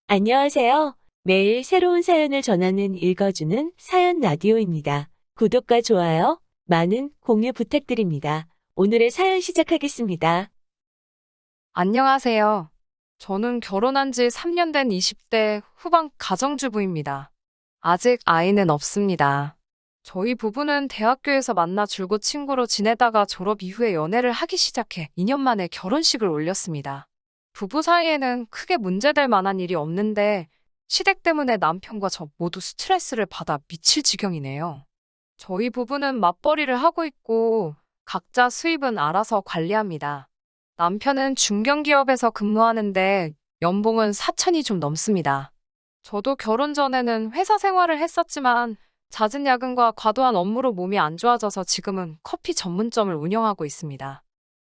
안녕하세요. 매일 새로운 사연을 전하는 읽어주는 사연 라디오입니다. 구독과 좋아요, 많은 공유 부탁드립니다. 오늘의 사연 시작하겠습니다. 안녕하세요. 저는 결혼한 지 3년 된 20대 후반 가정주부입니다. 아직 아이는 없습니다. 저희 부부는 대학교에서 만나 줄곧 친구로 지내다가 졸업 이후에 연애를 하기 시작해 2년 만에 결혼식을 올렸습니다. 부부 사이에는 크게 문제될 만한 일이 없는데 시댁 때문에 남편과 저 모두 스트레스를 받아 미칠 지경이네요. 저희 부부는 맞벌이를 하고 있고 각자 수입은 알아서 관리합니다. 남편은 중견기업에서 근무하는데 연봉은 4천이 좀 넘습니다. 저도 결혼 전에는 회사 생활을 했었지만 잦은 야근과 과도한 업무로 몸이 안 좋아져서 지금은 커피 전문점을 운영하고 있습니다.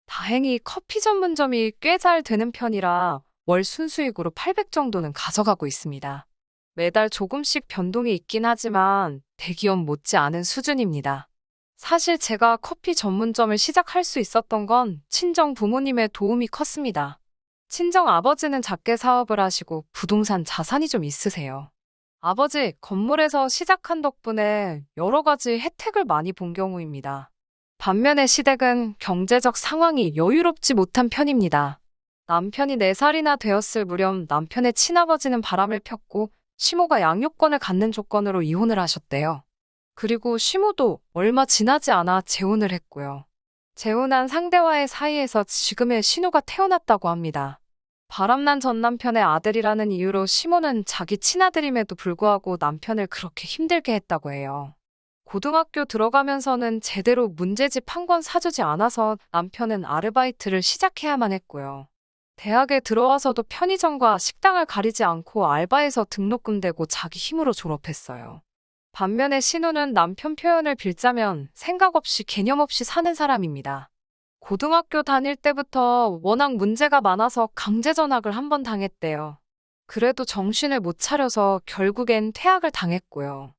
다행히 커피 전문점이 꽤 잘 되는 편이라 월 순수익으로 800 정도는 가져가고 있습니다. 매달 조금씩 변동이 있긴 하지만 대기업 못지않은 수준입니다. 사실 제가 커피 전문점을 시작할 수 있었던 건 친정 부모님의 도움이 컸습니다. 친정 아버지는 작게 사업을 하시고 부동산 자산이 좀 있으세요. 아버지 건물에서 시작한 덕분에 여러 가지 혜택을 많이 본 경우입니다. 반면에 시댁은 경제적 상황이 여유롭지 못한 편입니다. 남편이 4살이나 되었을 무렵 남편의 친아버지는 바람을 폈고 시모가 양육권을 갖는 조건으로 이혼을 하셨대요. 그리고 시모도 얼마 지나지 않아 재혼을 했고요. 재혼한 상대와의 사이에서 지금의 신우가 태어났다고 합니다. 바람난 전 남편의 아들이라는 이유로 시모는 자기 친아들임에도 불구하고 남편을 그렇게 힘들게 했다고 해요. 고등학교 들어가면서는 제대로 문제집 한 권 사주지 않아서 남편은 아르바이트를 시작해야만 했고요. 대학에 들어와서도 편의점과 식당을 가리지 않고 알바해서 등록금 대고 자기 힘으로 졸업했어요. 반면에 신우는 남편 표현을 빌자면 생각 없이 개념 없이 사는 사람입니다. 고등학교 다닐 때부터 워낙 문제가 많아서 강제 전학을 한 번 당했대요. 그래도 정신을 못 차려서 결국엔 퇴학을 당했고요.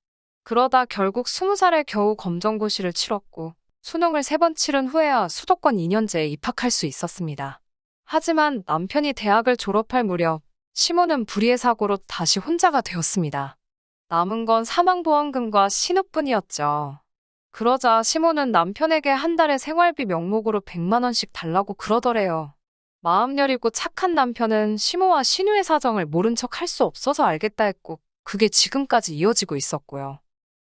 그러다 결국 20살에 겨우 검정고시를 치렀고 수능을 3번 치른 후에야 수도권 2년제에 입학할 수 있었습니다. 하지만 남편이 대학을 졸업할 무렵 시모는 불의의 사고로 다시 혼자가 되었습니다. 남은 건 사망보험금과 신우뿐이었죠. 그러자 시모는 남편에게 한 달에 생활비 명목으로 100만 원씩 달라고 그러더래요. 마음 여리고 착한 남편은 시모와 신우의 사정을 모른 척 할 수 없어서 알겠다 했고 그게 지금까지 이어지고 있었고요.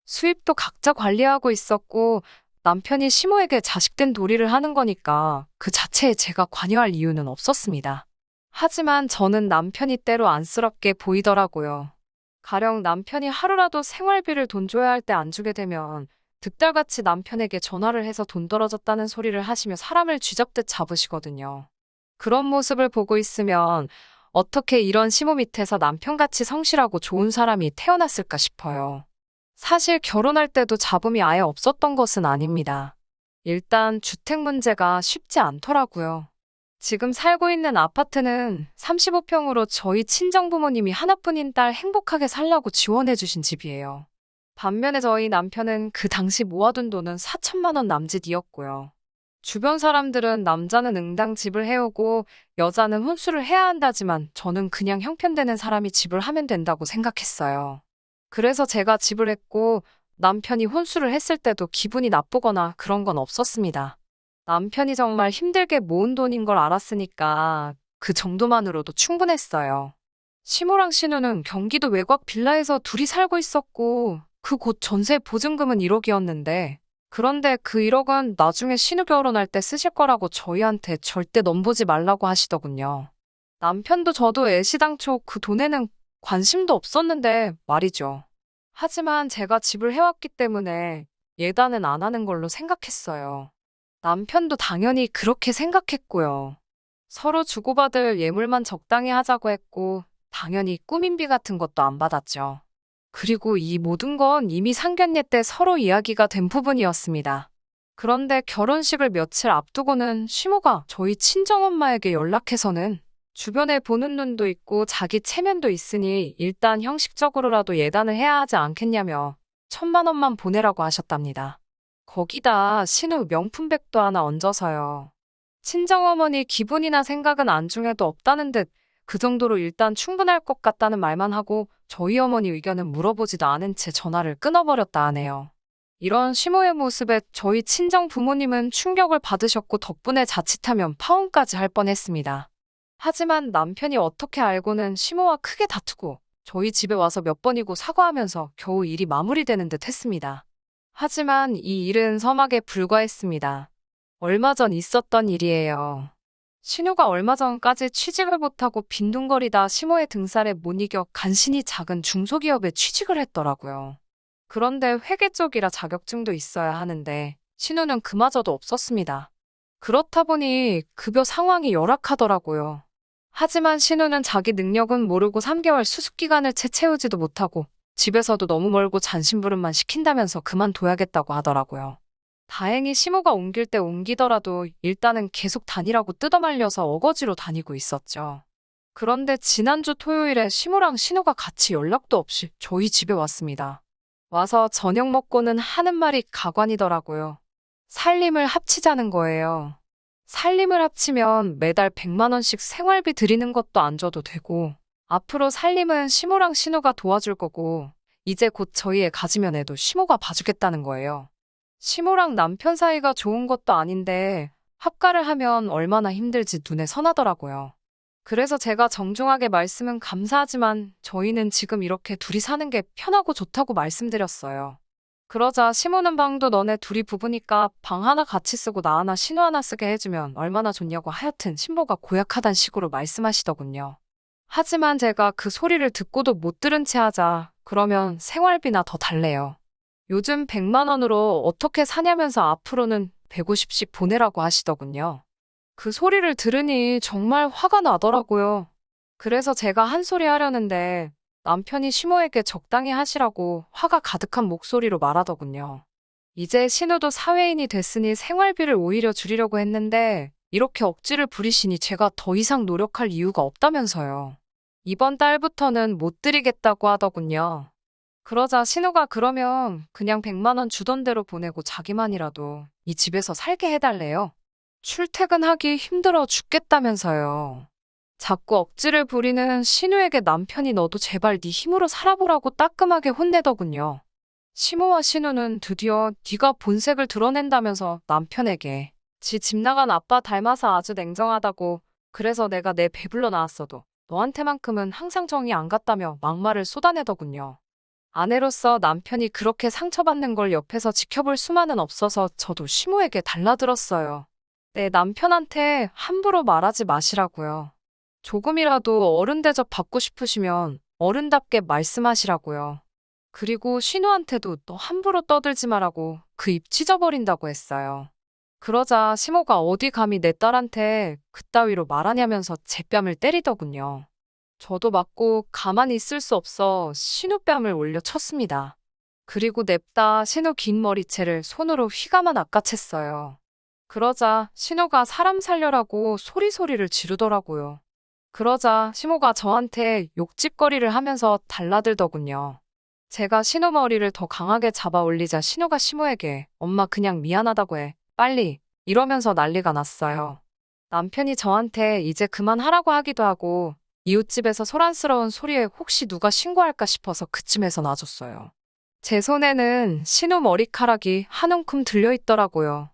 수입도 각자 관리하고 있었고 남편이 시모에게 자식된 도리를 하는 거니까 그 자체에 제가 관여할 이유는 없었습니다. 하지만 저는 남편이 때로 안쓰럽게 보이더라고요. 가령 남편이 하루라도 생활비를 돈 줘야 할 때 안 주게 되면 득달같이 남편에게 전화를 해서 돈 떨어졌다는 소리를 하시며 사람을 쥐잡듯 잡으시거든요. 그런 모습을 보고 있으면 어떻게 이런 시모 밑에서 남편같이 성실하고 좋은 사람이 태어났을까 싶어요. 사실 결혼할 때도 잡음이 아예 없었던 것은 아닙니다. 일단 주택 문제가 쉽지 않더라고요. 지금 살고 있는 아파트는 35평으로 저희 친정부모님이 하나뿐인 딸 행복하게 살라고 지원해주신 집이에요. 반면에 저희 남편은 그 당시 모아둔 돈은 4천만 원 남짓이었고요. 주변 사람들은 남자는 응당 집을 해오고 여자는 혼수를 해야 한다지만 저는 그냥 형편되는 사람이 집을 하면 된다고 생각했어요. 그래서 제가 집을 했고 남편이 혼수를 했을 때도 기분이 나쁘거나 그런 건 없었습니다. 남편이 정말 힘들게 모은 돈인 걸 알았으니까 그 정도만으로도 충분했어요. 시모랑 신우는 경기도 외곽 빌라에서 둘이 살고 있었고 그 곳 전세 보증금은 1억이었는데 그런데 그 1억은 나중에 신우 결혼할 때 쓰실 거라고 저희한테 절대 넘보지 말라고 하시더군요. 남편도 저도 애시당초 그 돈에는 관심도 없었는데 말이죠. 하지만 제가 집을 해왔기 때문에 예단은 안 하는 걸로 생각했어요. 남편도 당연히 그렇게 생각했고요. 서로 주고받을 예물만 적당히 하자고 했고, 당연히 꾸민비 같은 것도 안 받았죠. 그리고 이 모든 건 이미 상견례 때 서로 이야기가 된 부분이었습니다. 그런데 결혼식을 며칠 앞두고는 시모가 저희 친정엄마에게 연락해서는 주변에 보는 눈도 있고 자기 체면도 있으니 일단 형식적으로라도 예단을 해야 하지 않겠냐며 1,000만 원만 보내라고 하셨답니다. 거기다 신우 명품백도 하나 얹어서요. 친정어머니 기분이나 생각은 안중에도 없다는 듯 그 정도로 일단 충분할 것 같다는 말만 하고 저희 어머니 의견은 물어보지도 않은 채 전화를 끊어버렸다 하네요. 이런 시모의 모습에 저희 친정 부모님은 충격을 받으셨고 덕분에 자칫하면 파혼까지 할 뻔했습니다. 하지만 남편이 어떻게 알고는 시모와 크게 다투고 저희 집에 와서 몇 번이고 사과하면서 겨우 일이 마무리되는 듯 했습니다. 하지만 이 일은 서막에 불과했습니다. 얼마 전 있었던 일이에요. 신우가 얼마 전까지 취직을 못하고 빈둥거리다 시모의 등살에 못 이겨 간신히 작은 중소기업에 취직을 했더라고요. 그런데 회계 쪽이라 자격증도 있어야 하는데 신우는 그마저도 없었습니다. 그렇다 보니 급여 상황이 열악하더라고요. 하지만 신우는 자기 능력은 모르고 3개월 수습기간을 채 채우지도 못하고 집에서도 너무 멀고 잔심부름만 시킨다면서 그만둬야겠다고 하더라고요. 다행히 시모가 옮길 때 옮기더라도 일단은 계속 다니라고 뜯어말려서 어거지로 다니고 있었죠. 그런데 지난주 토요일에 시모랑 신우가 같이 연락도 없이 저희 집에 왔습니다. 와서 저녁 먹고는 하는 말이 가관이더라고요. 살림을 합치자는 거예요. 살림을 합치면 매달 100만 원씩 생활비 드리는 것도 안 줘도 되고 앞으로 살림은 시모랑 신우가 도와줄 거고 이제 곧 저희 애 가지면 애도 시모가 봐주겠다는 거예요. 시모랑 남편 사이가 좋은 것도 아닌데 합가를 하면 얼마나 힘들지 눈에 선하더라고요. 그래서 제가 정중하게 말씀은 감사하지만 저희는 지금 이렇게 둘이 사는 게 편하고 좋다고 말씀드렸어요. 그러자 시모는 방도 너네 둘이 부부니까 방 하나 같이 쓰고 나 하나 신우 하나 쓰게 해주면 얼마나 좋냐고 하여튼 신보가 고약하단 식으로 말씀하시더군요. 하지만 제가 그 소리를 듣고도 못 들은 채 하자 그러면 생활비나 더 달래요. 요즘 100만 원으로 어떻게 사냐면서 앞으로는 150씩 보내라고 하시더군요. 그 소리를 들으니 정말 화가 나더라고요. 그래서 제가 한 소리 하려는데 남편이 시모에게 적당히 하시라고 화가 가득한 목소리로 말하더군요. 이제 신우도 사회인이 됐으니 생활비를 오히려 줄이려고 했는데 이렇게 억지를 부리시니 제가 더 이상 노력할 이유가 없다면서요. 이번 달부터는 못 드리겠다고 하더군요. 그러자 신우가 그러면 그냥 100만 원 주던 대로 보내고 자기만이라도 이 집에서 살게 해달래요. 출퇴근하기 힘들어 죽겠다면서요. 자꾸 억지를 부리는 신우에게 남편이 너도 제발 네 힘으로 살아보라고 따끔하게 혼내더군요. 시모와 신우는 드디어 네가 본색을 드러낸다면서 남편에게 지 집 나간 아빠 닮아서 아주 냉정하다고 그래서 내가 내 배불러 나왔어도 너한테만큼은 항상 정이 안 갔다며 막말을 쏟아내더군요. 아내로서 남편이 그렇게 상처받는 걸 옆에서 지켜볼 수만은 없어서 저도 시모에게 달라들었어요. 내 남편한테 함부로 말하지 마시라고요. 조금이라도 어른 대접 받고 싶으시면 어른답게 말씀하시라고요. 그리고 신우한테도 너 함부로 떠들지 말라고 그 입 찢어버린다고 했어요. 그러자 시모가 어디 감히 내 딸한테 그따위로 말하냐면서 제 뺨을 때리더군요. 저도 맞고 가만히 있을 수 없어 신우 뺨을 올려 쳤습니다. 그리고 냅다 신우 긴 머리채를 손으로 휘감아 낚아챘어요. 그러자 신우가 사람 살려라고 소리소리를 지르더라고요. 그러자 시모가 저한테 욕짓거리를 하면서 달라들더군요. 제가 신우 머리를 더 강하게 잡아 올리자 신우가 시모에게 엄마 그냥 미안하다고 해. 빨리. 이러면서 난리가 났어요. 남편이 저한테 이제 그만하라고 하기도 하고 이웃집에서 소란스러운 소리에 혹시 누가 신고할까 싶어서 그쯤에서 놔줬어요. 제 손에는 신우 머리카락이 한 움큼 들려있더라고요.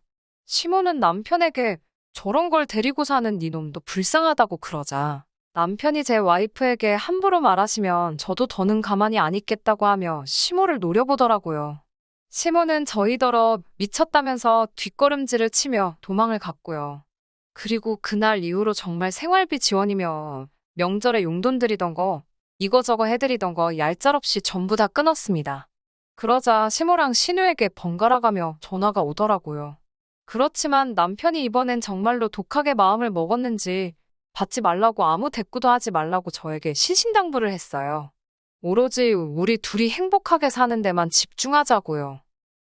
시모는 남편에게 저런 걸 데리고 사는 네 놈도 불쌍하다고 그러자 남편이 제 와이프에게 함부로 말하시면 저도 더는 가만히 안 있겠다고 하며 시모를 노려보더라고요. 시모는 저희더러 미쳤다면서 뒷걸음질을 치며 도망을 갔고요. 그리고 그날 이후로 정말 생활비 지원이며 명절에 용돈 드리던 거 이거저거 해드리던 거 얄짤없이 전부 다 끊었습니다. 그러자 시모랑 신우에게 번갈아가며 전화가 오더라고요. 그렇지만 남편이 이번엔 정말로 독하게 마음을 먹었는지 받지 말라고 아무 대꾸도 하지 말라고 저에게 신신당부를 했어요. 오로지 우리 둘이 행복하게 사는 데만 집중하자고요.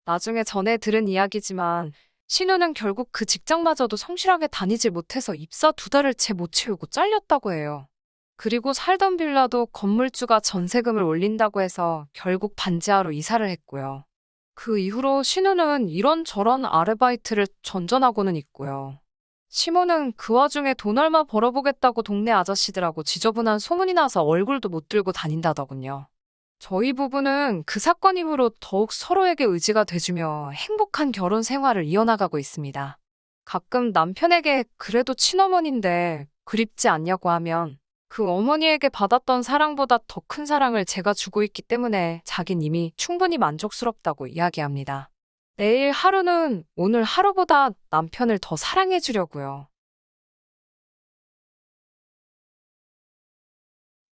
나중에 전에 들은 이야기지만 신우는 결국 그 직장마저도 성실하게 다니질 못해서 입사 2달을 채 못 채우고 잘렸다고 해요. 그리고 살던 빌라도 건물주가 전세금을 올린다고 해서 결국 반지하로 이사를 했고요. 그 이후로 신우는 이런저런 아르바이트를 전전하고는 있고요. 시모는 그 와중에 돈 얼마 벌어보겠다고 동네 아저씨들하고 지저분한 소문이 나서 얼굴도 못 들고 다닌다더군요. 저희 부부는 그 사건 이후로 더욱 서로에게 의지가 돼주며 행복한 결혼 생활을 이어나가고 있습니다. 가끔 남편에게 그래도 친어머니인데 그립지 않냐고 하면 그 어머니에게 받았던 사랑보다 더 큰 사랑을 제가 주고 있기 때문에 자긴 이미 충분히 만족스럽다고 이야기합니다. 내일 하루는 오늘 하루보다 남편을 더 사랑해 주려고요.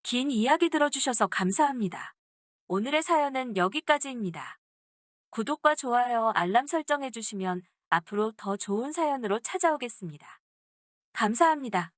긴 이야기 들어주셔서 감사합니다. 오늘의 사연은 여기까지입니다. 구독과 좋아요, 알람 설정해주시면 앞으로 더 좋은 사연으로 찾아오겠습니다. 감사합니다.